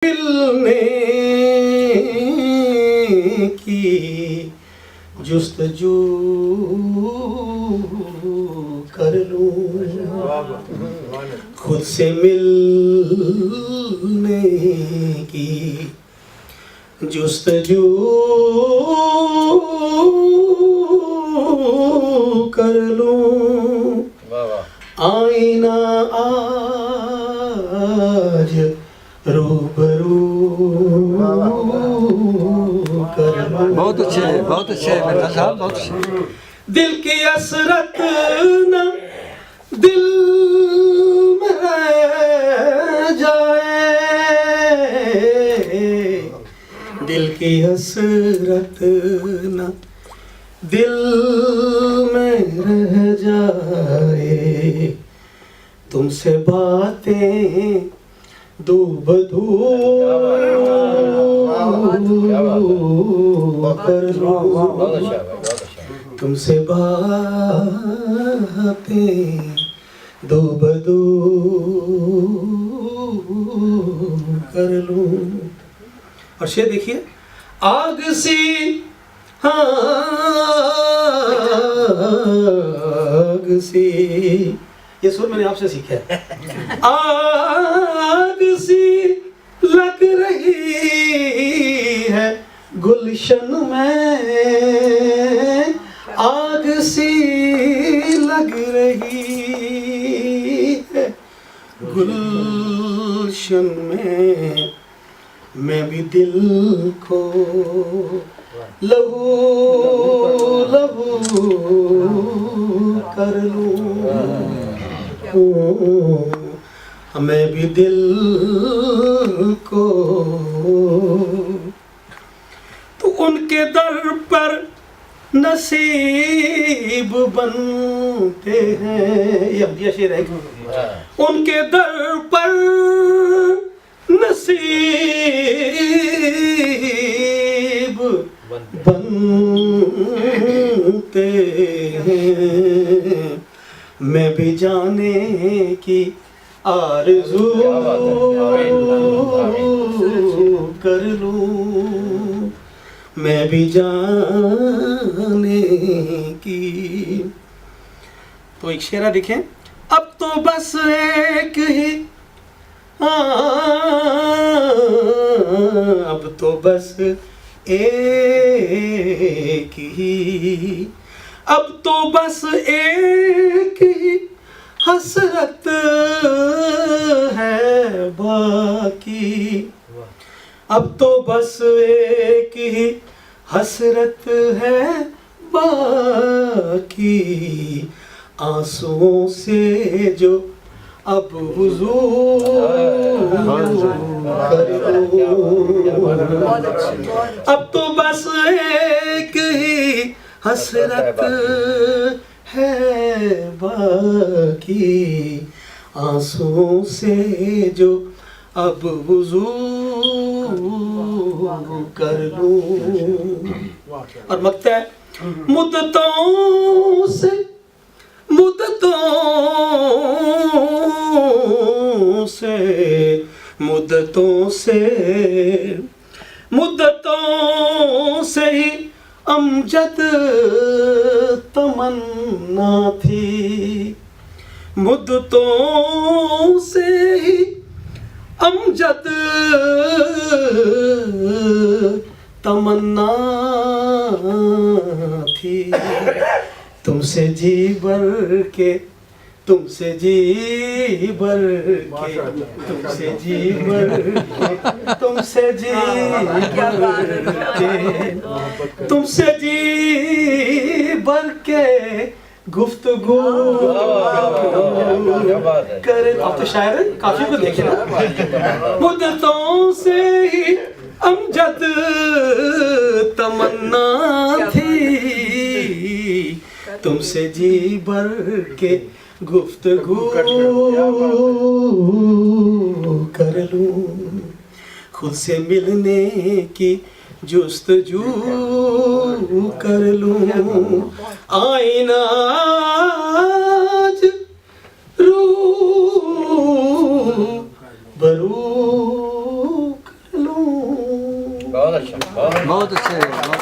मिलने की जुस्तजू कर लूं, खुद से मिलने की जुस्तजू कर लूं। आईना आज रूबरू कर लूं। बहुत अच्छे है मिर्जा साहब, बहुत अच्छे। दिल की हसरत न दिल में रह जाए, दिल की हसरत न दिल में रह जाए, तुमसे बातें दो बधू कर लूं, तुमसे बातें दो बदू कर लूं। और शेर देखिए, आग सी आग सी, ये सुर मैंने आपसे सीखा है। आग सी लग रही है गुलशन में, आग सी लग रही है गुलशन में, मैं भी दिल को लहू लहू कर लूं, मैं भी दिल को। तो उनके दर पर नसीब बनते हैं, ये दिया शेर है। उनके दर पर नसीब बनते हैं, मैं भी जाने की आरज़ू कर लूं, मैं भी जाने की। तो एक शेरा देखें, अब तो बस एक ही, अब तो बस एक ही, अब तो बस एक ही हसरत है बाकी, अब तो बस एक ही हसरत है बाकी, आंसुओं से जो अब वुज़ू अब तो बस एक ही हसरत है बाकी, आंसुओं से जो अब वुज़ू कर लूं। और मकता है, मुद्दतों से मुद्दतों से मुद्दतों से मुद्दतों से ही अमजद तमन्ना थी, मुद्दतों से ही अमजद तमन्ना थी, तुमसे जी भर के, तुमसे जी भर के, तुमसे जी भर के, तुमसे जी भर के, तुमसे जी भर के गुफ्तगू करे। आप तो शायर हैं, काफी को देखे ना। मुद्दतों से ही अमजद तमन्ना थी, तुमसे जी भर के गुफ्तगू कर लूं, खुद से मिलने की जुस्तजू कर लूं, आईना आज रूबरू बहुत अच्छे